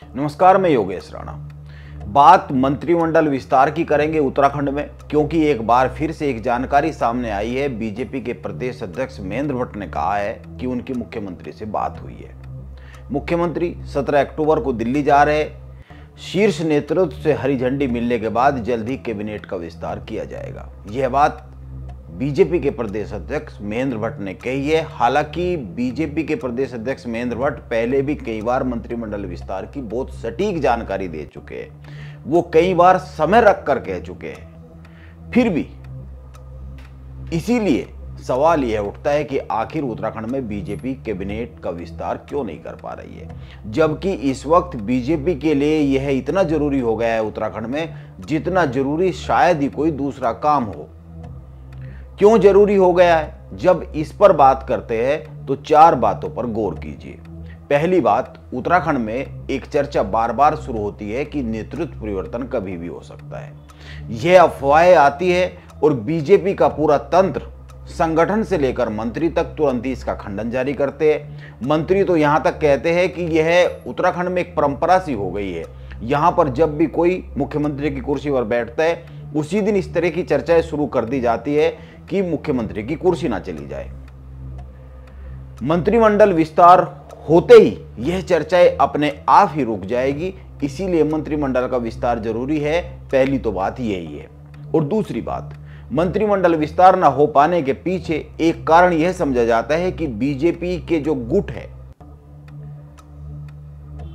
नमस्कार, मैं योगेश राणा। बात मंत्रिमंडल विस्तार की करेंगे उत्तराखंड में, क्योंकि एक बार फिर से एक जानकारी सामने आई है। बीजेपी के प्रदेश अध्यक्ष महेंद्र भट्ट ने कहा है कि उनकी मुख्यमंत्री से बात हुई है। मुख्यमंत्री 17 अक्टूबर को दिल्ली जा रहे। शीर्ष नेतृत्व से हरी झंडी मिलने के बाद जल्द ही कैबिनेट का विस्तार किया जाएगा। यह बात बीजेपी के प्रदेश अध्यक्ष महेंद्र भट्ट ने कही है। हालांकि बीजेपी के प्रदेश अध्यक्ष महेंद्र भट्ट पहले भी कई बार मंत्रिमंडल विस्तार की बहुत सटीक जानकारी दे चुके हैं। वो कई बार समय रख कर कह चुके हैं। फिर भी इसीलिए सवाल यह उठता है कि आखिर उत्तराखंड में बीजेपी कैबिनेट का विस्तार क्यों नहीं कर पा रही है, जबकि इस वक्त बीजेपी के लिए यह इतना जरूरी हो गया है उत्तराखंड में जितना जरूरी शायद ही कोई दूसरा काम हो। क्यों जरूरी हो गया है? जब इस पर बात करते हैं तो चार बातों पर गौर कीजिए। पहली बात, उत्तराखंड में एक चर्चा बार बार शुरू होती है कि नेतृत्व परिवर्तन कभी भी हो सकता है। यह अफवाहें आती है और बीजेपी का पूरा तंत्र, संगठन से लेकर मंत्री तक तुरंत ही इसका खंडन जारी करते हैं। मंत्री तो यहां तक कहते हैं कि यह उत्तराखंड में एक परंपरा सी हो गई है। यहां पर जब भी कोई मुख्यमंत्री की कुर्सी पर बैठता है उसी दिन इस तरह की चर्चाएं शुरू कर दी जाती है कि मुख्यमंत्री की कुर्सी ना चली जाए। मंत्रिमंडल विस्तार होते ही यह चर्चाएं अपने आप ही रुक जाएगी। इसीलिए मंत्रिमंडल का विस्तार जरूरी है। पहली तो बात यही है। और दूसरी बात, मंत्रिमंडल विस्तार ना हो पाने के पीछे एक कारण यह समझा जाता है कि बीजेपी के जो गुट है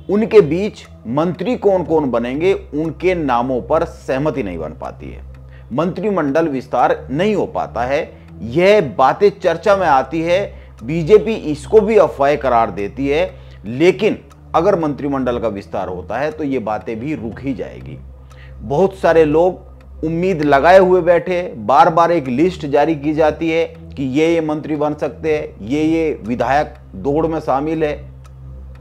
उनके बीच मंत्री कौन कौन बनेंगे उनके नामों पर सहमति नहीं बन पाती है। मंत्रिमंडल विस्तार नहीं हो पाता है। यह बातें चर्चा में आती है। बीजेपी इसको भी अफवाह करार देती है, लेकिन अगर मंत्रिमंडल का विस्तार होता है तो ये बातें भी रुक ही जाएगी। बहुत सारे लोग उम्मीद लगाए हुए बैठे, बार बार एक लिस्ट जारी की जाती है कि ये मंत्री बन सकते हैं, ये विधायक दौड़ में शामिल है।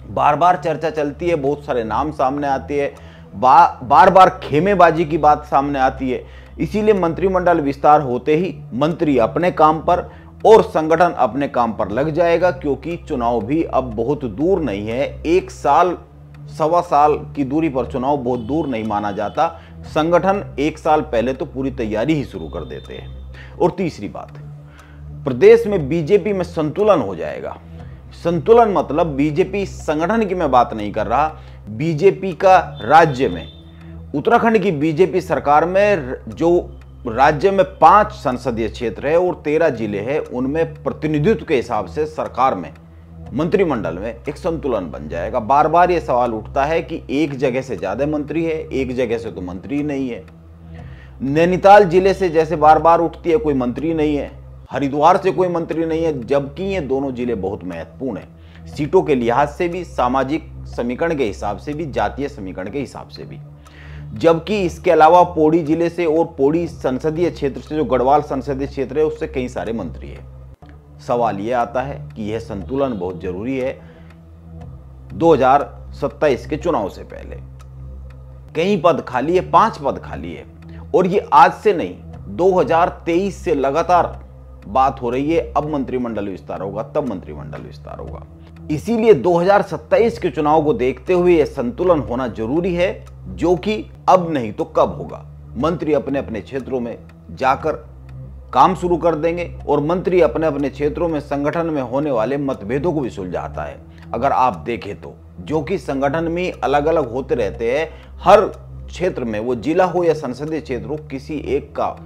बार बार चर्चा चलती है, बहुत सारे नाम सामने आते हैं, बार बार खेमेबाजी की बात सामने आती है। इसीलिए मंत्रिमंडल विस्तार होते ही मंत्री अपने काम पर और संगठन अपने काम पर लग जाएगा, क्योंकि चुनाव भी अब बहुत दूर नहीं है। एक साल सवा साल की दूरी पर चुनाव बहुत दूर नहीं माना जाता। संगठन एक साल पहले तो पूरी तैयारी ही शुरू कर देते हैं। और तीसरी बात, प्रदेश में बीजेपी में संतुलन हो जाएगा। संतुलन मतलब बीजेपी संगठन की मैं बात नहीं कर रहा, बीजेपी का राज्य में, उत्तराखंड की बीजेपी सरकार में जो राज्य में 5 संसदीय क्षेत्र है और 13 जिले हैं, उनमें प्रतिनिधित्व के हिसाब से सरकार में, मंत्रिमंडल में एक संतुलन बन जाएगा। बार बार ये सवाल उठता है कि एक जगह से ज्यादा मंत्री है, एक जगह से तो मंत्री नहीं है। नैनीताल जिले से जैसे बार बार उठती है, कोई मंत्री नहीं है। हरिद्वार से कोई मंत्री नहीं है, जबकि ये दोनों जिले बहुत महत्वपूर्ण हैं, सीटों के लिहाज से भी, सामाजिक समीकरण के हिसाब से भी, जातीय समीकरण के हिसाब से भी। जबकि इसके अलावा पौड़ी जिले से और पौड़ी संसदीय क्षेत्र से, जो गढ़वाल संसदीय क्षेत्र है, उससे कई सारे मंत्री हैं। सवाल यह आता है कि यह संतुलन बहुत जरूरी है 2027 के चुनाव से पहले। कई पद खाली है, 5 पद खाली है, और ये आज से नहीं, 2023 से लगातार बात हो रही है। अब मंत्रिमंडल विस्तार होगा, तब मंत्रिमंडल विस्तार होगा। इसीलिए 2027 के चुनाव को देखते हुए यह संतुलन होना जरूरी है, जो कि अब नहीं तो कब होगा। मंत्री अपने अपने क्षेत्रों में जाकर काम शुरू कर देंगे और मंत्री अपने अपने क्षेत्रों में संगठन में होने वाले मतभेदों को भी सुलझाता है। अगर आप देखें तो, जो कि संगठन में अलग अलग होते रहते हैं, हर क्षेत्र में, वो जिला हो या संसदीय क्षेत्र हो, किसी एक का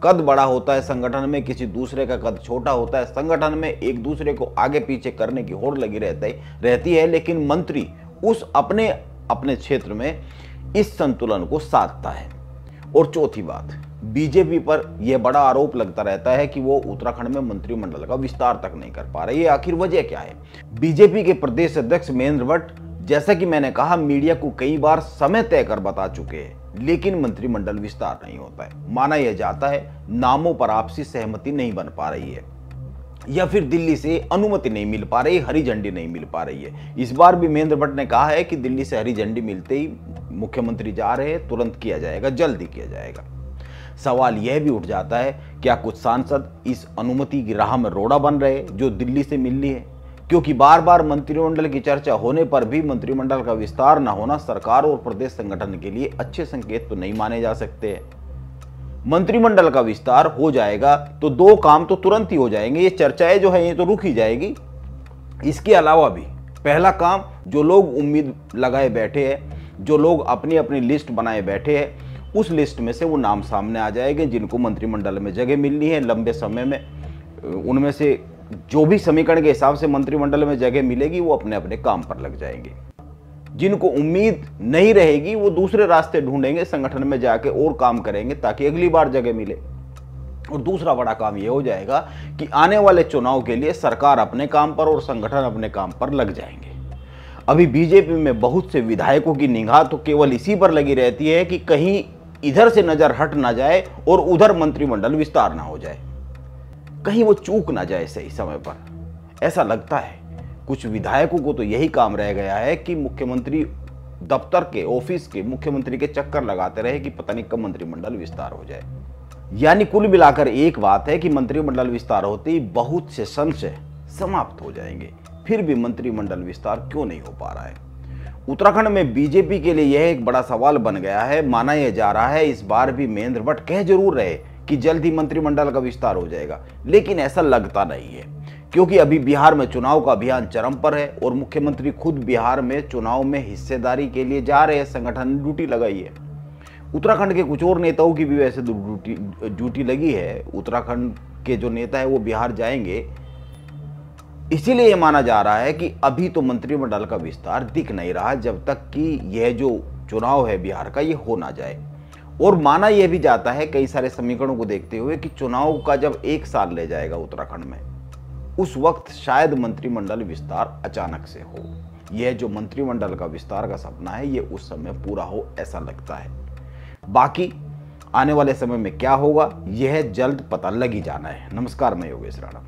कद बड़ा होता है संगठन में, किसी दूसरे का कद छोटा होता है। संगठन में एक दूसरे को आगे पीछे करने की होड़ लगी रहती है, लेकिन मंत्री उस अपने अपने क्षेत्र में इस संतुलन को साधता है। और चौथी बात, बीजेपी पर यह बड़ा आरोप लगता रहता है कि वो उत्तराखंड में मंत्रिमंडल का विस्तार तक नहीं कर पा रही है। आखिर वजह क्या है? बीजेपी के प्रदेश अध्यक्ष महेंद्र भट्ट, जैसा कि मैंने कहा, मीडिया को कई बार समय तय कर बता चुके हैं, लेकिन मंत्रिमंडल विस्तार नहीं होता है। माना यह जाता है नामों पर आपसी सहमति नहीं बन पा रही है, या फिर दिल्ली से अनुमति नहीं मिल पा रही, हरी झंडी नहीं मिल पा रही है। इस बार भी महेंद्र भट्ट ने कहा है कि दिल्ली से हरी झंडी मिलते ही मुख्यमंत्री जा रहे हैं, तुरंत किया जाएगा, जल्दी किया जाएगा। सवाल यह भी उठ जाता है, क्या कुछ सांसद इस अनुमति की राह में रोड़ा बन रहे जो दिल्ली से मिलनी है? क्योंकि बार बार मंत्रिमंडल की चर्चा होने पर भी मंत्रिमंडल का विस्तार न होना सरकार और प्रदेश संगठन के लिए अच्छे संकेत तो नहीं माने जा सकते हैं। मंत्रिमंडल का विस्तार हो जाएगा तो दो काम तो तुरंत ही हो जाएंगे, ये चर्चाएं जो है ये तो रुक ही जाएगी। इसके अलावा भी पहला काम, जो लोग उम्मीद लगाए बैठे हैं, जो लोग अपनी अपनी लिस्ट बनाए बैठे हैं, उस लिस्ट में से वो नाम सामने आ जाएंगे जिनको मंत्रिमंडल में जगह मिलनी है लंबे समय में। उनमें से जो भी समीकरण के हिसाब से मंत्रिमंडल में जगह मिलेगी वो अपने अपने काम पर लग जाएंगे। जिनको उम्मीद नहीं रहेगी वो दूसरे रास्ते ढूंढेंगे, संगठन में जाके और काम करेंगे ताकि अगली बार जगह मिले। और दूसरा बड़ा काम यह हो जाएगा कि आने वाले चुनाव के लिए सरकार अपने काम पर और संगठन अपने काम पर लग जाएंगे। अभी बीजेपी में बहुत से विधायकों की निगाह तो केवल इसी पर लगी रहती है कि कहीं इधर से नजर हट ना जाए और उधर मंत्रिमंडल विस्तार ना हो जाए, कहीं वो चूक ना जाए सही समय पर। ऐसा लगता है कुछ विधायकों को तो यही काम रह गया है कि मुख्यमंत्री दफ्तर के, ऑफिस के, मुख्यमंत्री के चक्कर लगाते रहे कि पता नहीं कब मंत्रिमंडल विस्तार हो जाए। यानी कुल मिलाकर एक बात है कि मंत्रिमंडल विस्तार होते ही बहुत से संशय समाप्त हो जाएंगे। फिर भी मंत्रिमंडल विस्तार क्यों नहीं हो पा रहा है? उत्तराखंड में बीजेपी के लिए यह एक बड़ा सवाल बन गया है। माना यह जा रहा है इस बार भी महेंद्र भट्ट कह जरूर रहे कि जल्द ही मंत्रिमंडल का विस्तार हो जाएगा, लेकिन ऐसा लगता नहीं है क्योंकि अभी बिहार में चुनाव का अभियान चरम पर है और मुख्यमंत्री खुद बिहार में चुनाव में हिस्सेदारी के लिए जा रहे हैं। संगठन ने ड्यूटी लगाई है। उत्तराखंड के कुछ और नेताओं की भी वैसे ड्यूटी लगी है। उत्तराखंड के जो नेता है वो बिहार जाएंगे। इसीलिए यह माना जा रहा है कि अभी तो मंत्रिमंडल का विस्तार दिख नहीं रहा जब तक कि यह जो चुनाव है बिहार का ये हो ना जाए। और माना यह भी जाता है कई सारे समीकरणों को देखते हुए कि चुनाव का जब 1 साल ले जाएगा उत्तराखंड में, उस वक्त शायद मंत्रिमंडल विस्तार अचानक से हो। यह जो मंत्रिमंडल का विस्तार का सपना है ये उस समय पूरा हो ऐसा लगता है। बाकी आने वाले समय में क्या होगा यह जल्द पता लग ही जाना है। नमस्कार, मैं योगेश राणा।